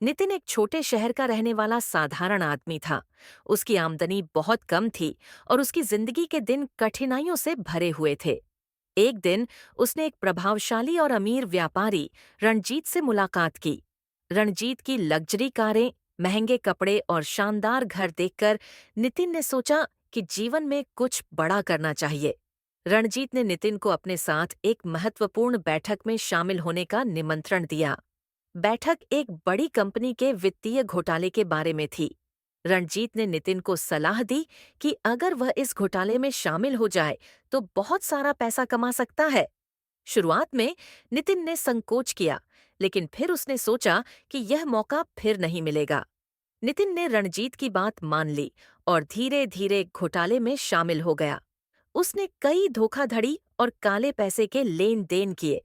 नितिन एक छोटे शहर का रहने वाला साधारण आदमी था। उसकी आमदनी बहुत कम थी और उसकी जिंदगी के दिन कठिनाइयों से भरे हुए थे। एक दिन उसने एक प्रभावशाली और अमीर व्यापारी रणजीत से मुलाकात की। रणजीत की लग्जरी कारें, महंगे कपड़े और शानदार घर देखकर नितिन ने सोचा कि जीवन में कुछ बड़ा करना चाहिए। रणजीत ने नितिन को अपने साथ एक महत्वपूर्ण बैठक में शामिल होने का निमंत्रण दिया। बैठक एक बड़ी कंपनी के वित्तीय घोटाले के बारे में थी। रणजीत ने नितिन को सलाह दी कि अगर वह इस घोटाले में शामिल हो जाए तो बहुत सारा पैसा कमा सकता है। शुरुआत में नितिन ने संकोच किया, लेकिन फिर उसने सोचा कि यह मौका फिर नहीं मिलेगा। नितिन ने रणजीत की बात मान ली और धीरे धीरे घोटाले में शामिल हो गया। उसने कई धोखाधड़ी और काले पैसे के लेन देन किए।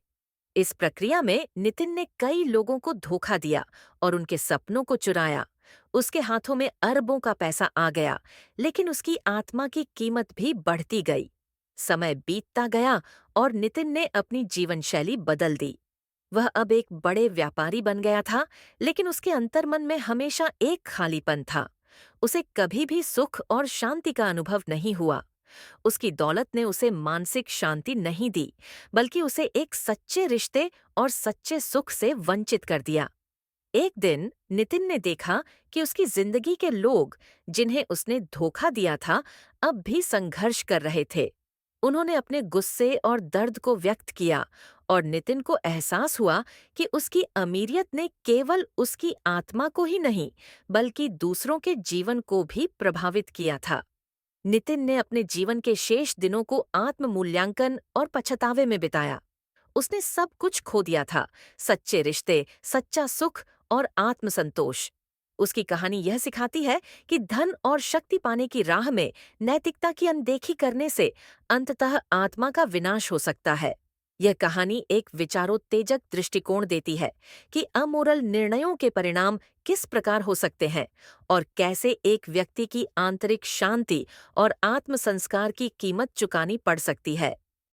इस प्रक्रिया में नितिन ने कई लोगों को धोखा दिया और उनके सपनों को चुराया। उसके हाथों में अरबों का पैसा आ गया, लेकिन उसकी आत्मा की कीमत भी बढ़ती गई। समय बीतता गया और नितिन ने अपनी जीवन शैली बदल दी। वह अब एक बड़े व्यापारी बन गया था, लेकिन उसके अंतर्मन में हमेशा एक खालीपन था। उसे कभी भी सुख और शांति का अनुभव नहीं हुआ। उसकी दौलत ने उसे मानसिक शांति नहीं दी, बल्कि उसे एक सच्चे रिश्ते और सच्चे सुख से वंचित कर दिया। एक दिन नितिन ने देखा कि उसकी जिंदगी के लोग, जिन्हें उसने धोखा दिया था, अब भी संघर्ष कर रहे थे। उन्होंने अपने गुस्से और दर्द को व्यक्त किया और नितिन को एहसास हुआ कि उसकी अमीरियत ने केवल उसकी आत्मा को ही नहीं, बल्कि दूसरों के जीवन को भी प्रभावित किया था। नितिन ने अपने जीवन के शेष दिनों को आत्म मूल्यांकन और पछतावे में बिताया। उसने सब कुछ खो दिया था, सच्चे रिश्ते, सच्चा सुख और आत्मसंतोष। उसकी कहानी यह सिखाती है कि धन और शक्ति पाने की राह में नैतिकता की अनदेखी करने से अंततः आत्मा का विनाश हो सकता है। यह कहानी एक विचारोत्तेजक दृष्टिकोण देती है कि अमोरल निर्णयों के परिणाम किस प्रकार हो सकते हैं और कैसे एक व्यक्ति की आंतरिक शांति और आत्म संस्कार की कीमत चुकानी पड़ सकती है।